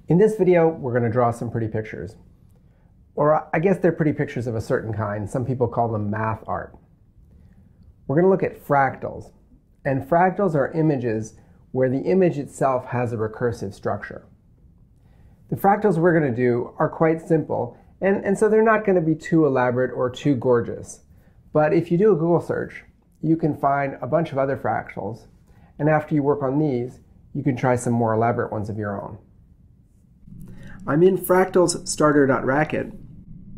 In this video, we're going to draw some pretty pictures. Or I guess they're pretty pictures of a certain kind. Some people call them math art. We're going to look at fractals. And fractals are images where the image itself has a recursive structure. The fractals we're going to do are quite simple, and so they're not going to be too elaborate or too gorgeous. But if you do a Google search, you can find a bunch of other fractals, and after you work on these, you can try some more elaborate ones of your own. I'm in fractals starter.racket.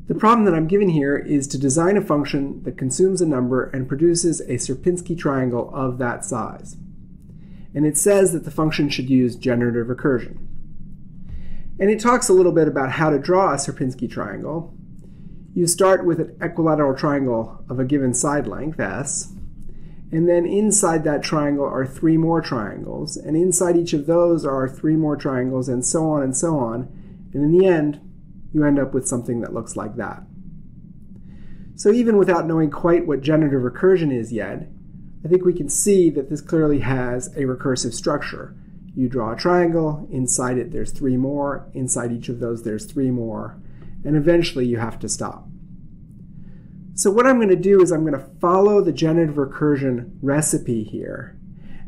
The problem that I'm given here is to design a function that consumes a number and produces a Sierpinski triangle of that size. And it says that the function should use generative recursion. And it talks a little bit about how to draw a Sierpinski triangle. You start with an equilateral triangle of a given side length, S, and then inside that triangle are three more triangles, and inside each of those are three more triangles, and so on and so on. And in the end, you end up with something that looks like that. So even without knowing quite what generative recursion is yet, I think we can see that this clearly has a recursive structure. You draw a triangle, inside it there's three more, inside each of those there's three more, and eventually you have to stop. So what I'm going to do is I'm going to follow the generative recursion recipe here,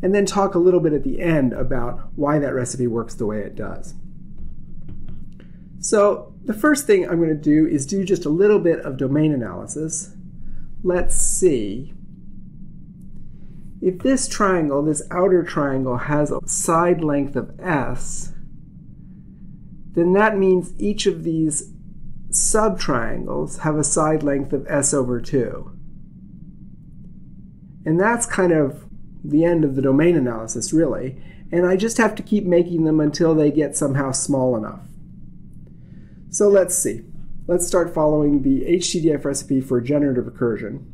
and then talk a little bit at the end about why that recipe works the way it does. So the first thing I'm going to do is do just a little bit of domain analysis. Let's see. If this triangle, this outer triangle, has a side length of S, then that means each of these subtriangles have a side length of S over 2. And that's kind of the end of the domain analysis, really. And I just have to keep making them until they get somehow small enough. So let's see. Let's start following the HTDF recipe for generative recursion,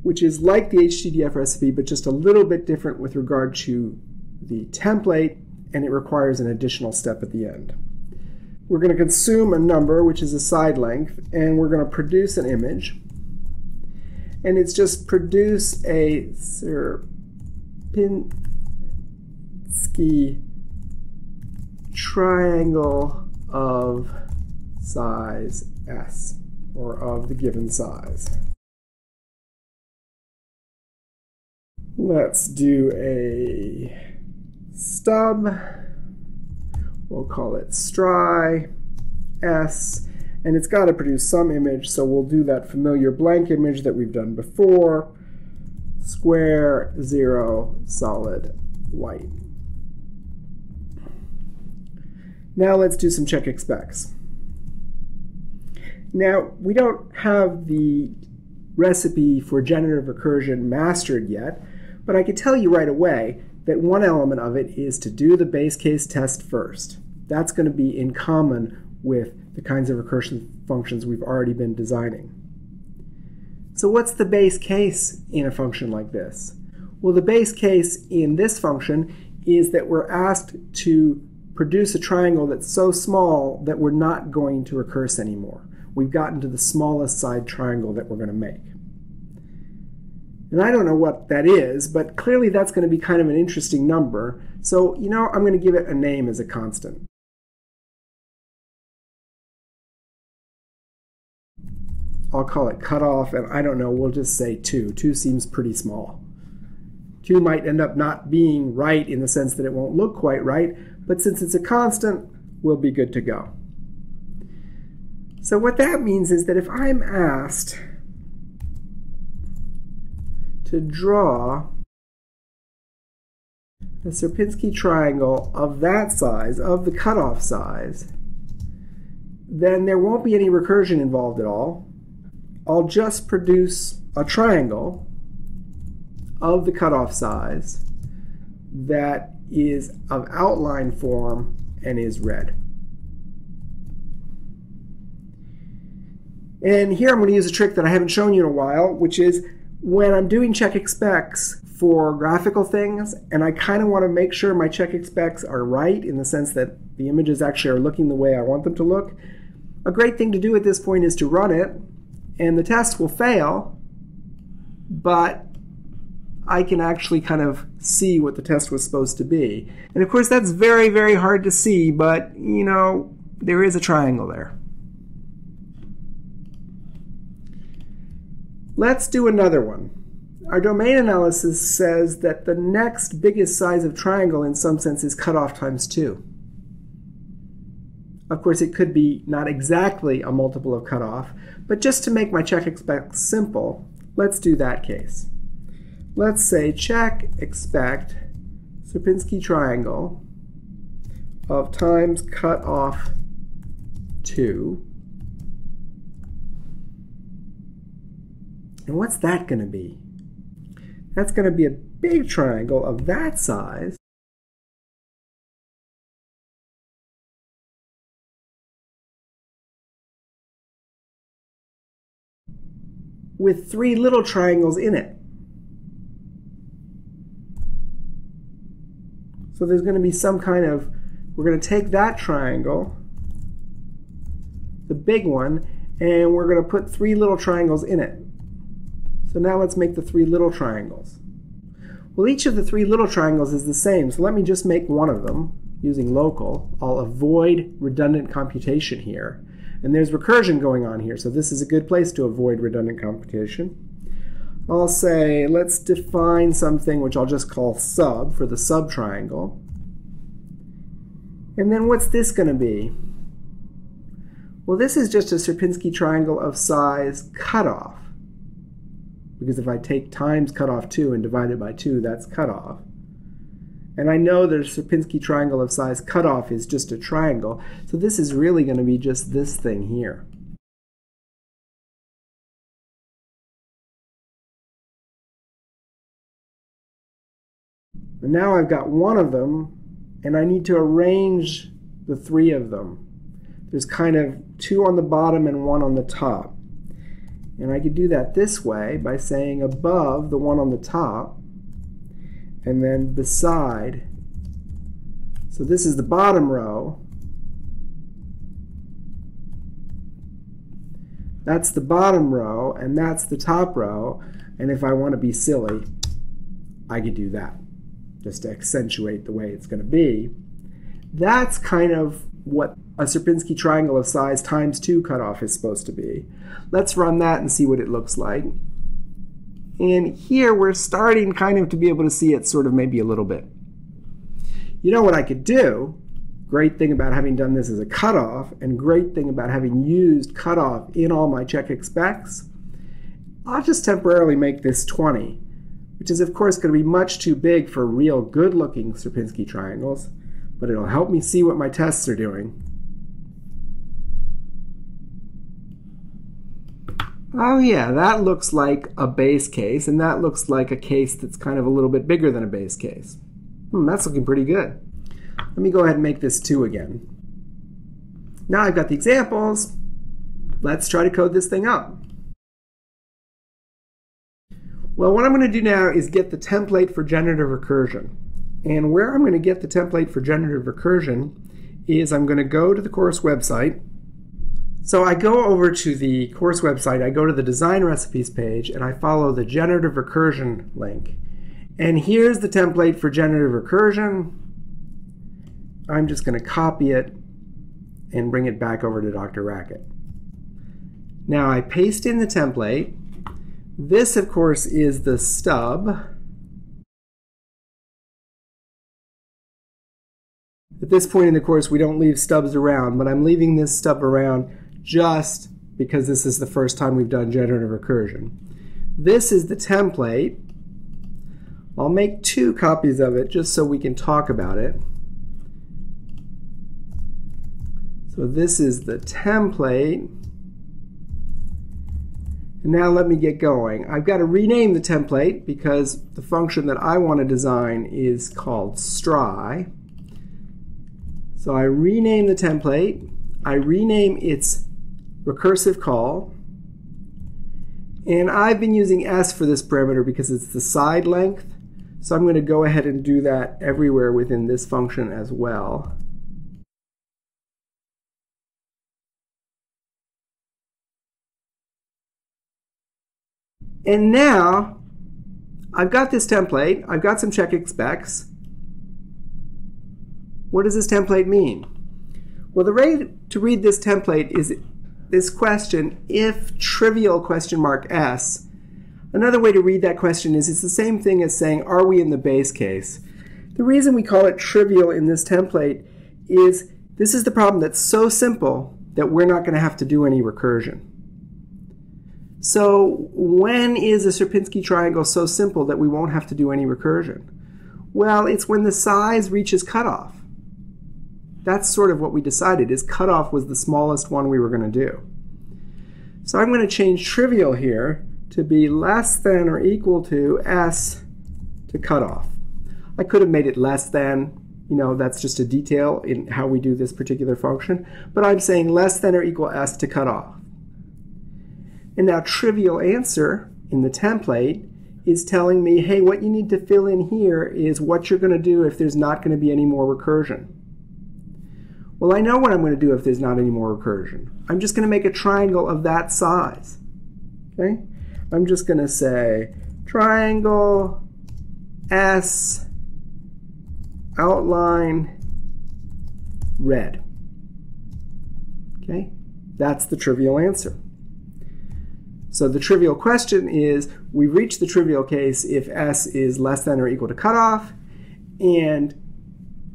which is like the HTDF recipe, but just a little bit different with regard to the template, and it requires an additional step at the end. We're going to consume a number, which is a side length, and we're going to produce an image. And it's just produce a Sierpinski triangle of size S, or of the given size. Let's do a stub. We'll call it stri S, and it's got to produce some image, so we'll do that familiar blank image that we've done before. Square, 0, solid, white. Now let's do some check expecs. Now, we don't have the recipe for generative recursion mastered yet, but I can tell you right away that one element of it is to do the base case test first. That's going to be in common with the kinds of recursion functions we've already been designing. So what's the base case in a function like this? Well, the base case in this function is that we're asked to produce a triangle that's so small that we're not going to recurse anymore. We've gotten to the smallest side triangle that we're going to make. And I don't know what that is, but clearly that's going to be kind of an interesting number. So, I'm going to give it a name as a constant. I'll call it cutoff, and I don't know, we'll just say 2. 2 seems pretty small. 2 might end up not being right in the sense that it won't look quite right, but since it's a constant, we'll be good to go. So what that means is that if I'm asked to draw a Sierpinski triangle of that size, of the cutoff size, then there won't be any recursion involved at all. I'll just produce a triangle of the cutoff size that is of outline form and is red. And here I'm going to use a trick that I haven't shown you in a while, which is when I'm doing check expecs for graphical things, and I kind of want to make sure my check expecs are right in the sense that the images actually are looking the way I want them to look, a great thing to do at this point is to run it, and the test will fail, but I can actually kind of see what the test was supposed to be. And of course that's very, very hard to see, but you know, there is a triangle there. Let's do another one. Our domain analysis says that the next biggest size of triangle in some sense is cutoff times 2. Of course, it could be not exactly a multiple of cutoff, but just to make my check expect simple, let's do that case. Let's say check expect Sierpinski triangle of times cutoff 2. And what's that going to be? That's going to be a big triangle of that size with 3 little triangles in it. So there's going to be some kind of, we're going to take that triangle, the big one, and we're going to put 3 little triangles in it. So now let's make the 3 little triangles. Well, each of the 3 little triangles is the same, so let me just make one of them using local. I'll avoid redundant computation here. And there's recursion going on here, so this is a good place to avoid redundant computation. I'll say, let's define something which I'll just call sub for the subtriangle. And then what's this going to be? Well, this is just a Sierpinski triangle of size cutoff. Because if I take times cutoff 2 and divide it by 2, that's cutoff. And I know that a Sierpinski triangle of size cutoff is just a triangle, so this is really going to be just this thing here. And now I've got one of them, and I need to arrange the 3 of them. There's kind of 2 on the bottom and 1 on the top. And I could do that this way by saying above the one on the top, and then beside. So this is the bottom row. That's the bottom row, and that's the top row. And if I want to be silly, I could do that, just to accentuate the way it's going to be. That's kind of what a Sierpinski triangle of size times 2 cutoff is supposed to be. Let's run that and see what it looks like. And here we're starting kind of to be able to see it sort of maybe a little bit. You know what I could do? Great thing about having done this as a cutoff, and great thing about having used cutoff in all my check expects, I'll just temporarily make this 20, which is of course going to be much too big for real good looking Sierpinski triangles, but it'll help me see what my tests are doing. Oh yeah, that looks like a base case, and that looks like a case that's kind of a little bit bigger than a base case. That's looking pretty good. Let me go ahead and make this 2 again. Now I've got the examples. Let's try to code this thing up. Well, what I'm going to do now is get the template for generative recursion. And where I'm going to get the template for generative recursion is I'm going to go to the course website. So I go over to the course website, I go to the design recipes page, and I follow the generative recursion link. And here's the template for generative recursion. I'm just going to copy it and bring it back over to Dr. Racket. Now I paste in the template. This, of course, is the stub. At this point in the course, we don't leave stubs around, but I'm leaving this stub around just because this is the first time we've done generative recursion. This is the template. I'll make 2 copies of it just so we can talk about it. So this is the template. And now let me get going. I've got to rename the template because the function that I want to design is called stri. So I rename the template. I rename its recursive call. And I've been using s for this parameter because it's the side length. So I'm going to go ahead and do that everywhere within this function as well. And now I've got this template. I've got some check expects. What does this template mean? Well, the way to read this template is this question, if trivial question mark s. Another way to read that question is it's the same thing as saying, are we in the base case? The reason we call it trivial in this template is this is the problem that's so simple that we're not going to have to do any recursion. So when is a Sierpinski triangle so simple that we won't have to do any recursion? Well, it's when the size reaches cutoff. That's sort of what we decided, is cutoff was the smallest one we were going to do. So I'm going to change trivial here to be less than or equal to s to cutoff. I could have made it less than, that's just a detail in how we do this particular function, but I'm saying less than or equal s to cutoff. And now trivial answer in the template is telling me, hey, what you need to fill in here is what you're going to do if there's not going to be any more recursion. Well, I know what I'm going to do if there's not any more recursion. I'm just going to make a triangle of that size. Okay? I'm just going to say triangle S outline red. Okay? That's the trivial answer. So the trivial question is, we've reached the trivial case if S is less than or equal to cutoff, and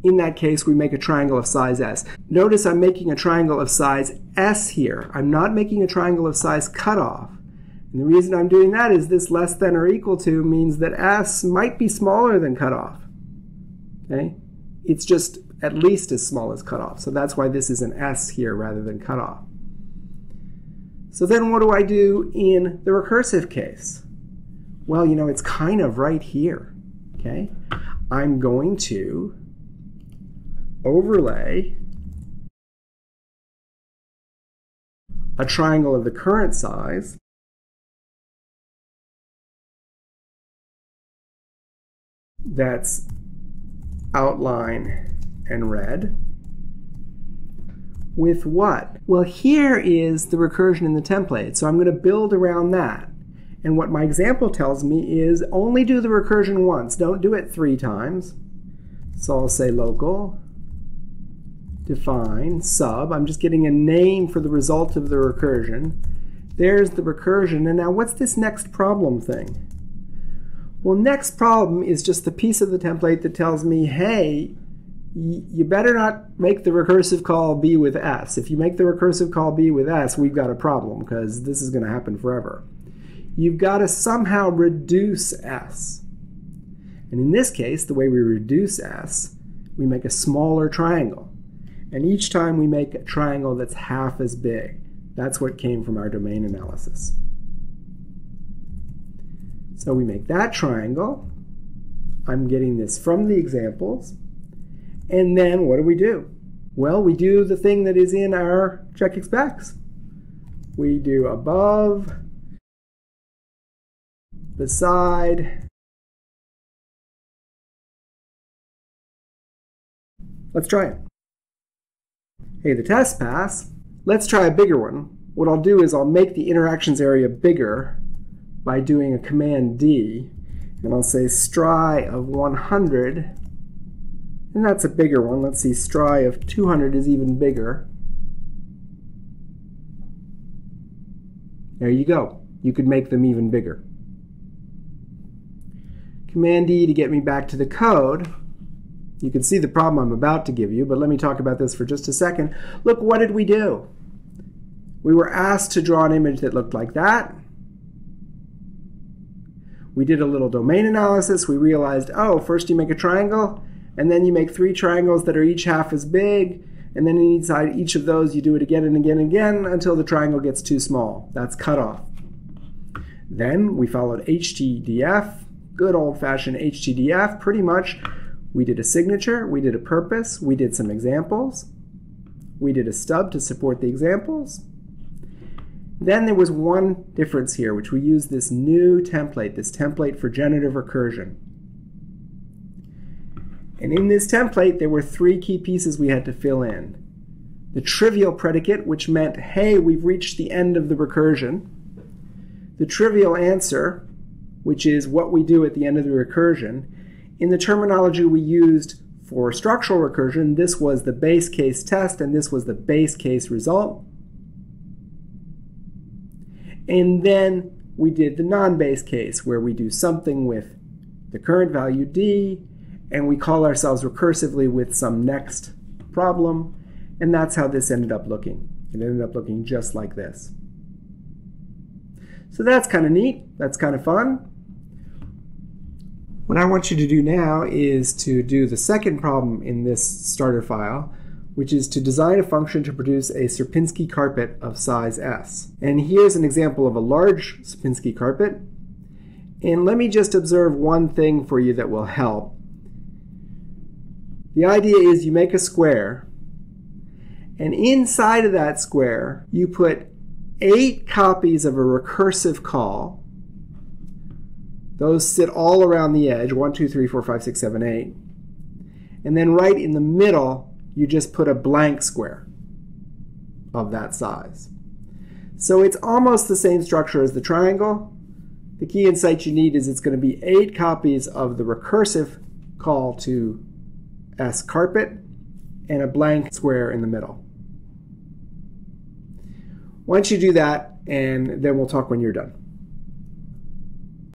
in that case, we make a triangle of size S. Notice I'm making a triangle of size S here. I'm not making a triangle of size cutoff. And the reason I'm doing that is this less than or equal to means that S might be smaller than cutoff. Okay? It's just at least as small as cutoff. So that's why this is an S here rather than cutoff. So then what do I do in the recursive case? Well, it's kind of right here. Okay? I'm going to overlay a triangle of the current size that's outline and red with what? Well, here is the recursion in the template, so I'm going to build around that. And what my example tells me is only do the recursion once, don't do it 3 times. So I'll say local define sub. I'm just getting a name for the result of the recursion. There's the recursion. And now what's this next problem thing? Well, next problem is just the piece of the template that tells me, hey, you better not make the recursive call B with S. If you make the recursive call B with S, we've got a problem because this is going to happen forever. You've got to somehow reduce S. And in this case, the way we reduce S, we make a smaller triangle. And each time we make a triangle that's half as big. That's what came from our domain analysis. So we make that triangle. I'm getting this from the examples. And then what do? Well, we do the thing that is in our check expects. We do above, beside. Let's try it. Hey, the test pass. Let's try a bigger one. What I'll do is I'll make the interactions area bigger by doing a command D, and I'll say stri of 100, and that's a bigger one. Let's see, stri of 200 is even bigger. There you go. You could make them even bigger. Command D to get me back to the code. You can see the problem I'm about to give you, but let me talk about this for just a second. Look, what did we do? We were asked to draw an image that looked like that. We did a little domain analysis. We realized, oh, first you make a triangle, and then you make 3 triangles that are each half as big, and then inside each of those you do it again and again and again until the triangle gets too small. That's cutoff. Then we followed HTDF, good old-fashioned HTDF, pretty much. We did a signature, we did a purpose, we did some examples, we did a stub to support the examples. Then there was one difference here, which we used this new template, this template for generative recursion. And in this template, there were 3 key pieces we had to fill in. The trivial predicate, which meant, hey, we've reached the end of the recursion. The trivial answer, which is what we do at the end of the recursion. In the terminology we used for structural recursion, this was the base case test and this was the base case result. And then we did the non-base case, where we do something with the current value d, and we call ourselves recursively with some next problem, and that's how this ended up looking. It ended up looking just like this. So that's kind of neat. That's kind of fun. What I want you to do now is to do the second problem in this starter file, which is to design a function to produce a Sierpinski carpet of size S. And here's an example of a large Sierpinski carpet. And let me just observe one thing for you that will help. The idea is you make a square, and inside of that square you put 8 copies of a recursive call. Those sit all around the edge, 1, 2, 3, 4, 5, 6, 7, 8. And then right in the middle, you just put a blank square of that size. So it's almost the same structure as the triangle. The key insight you need is it's going to be 8 copies of the recursive call to S carpet and a blank square in the middle. Once you do that, and then we'll talk when you're done.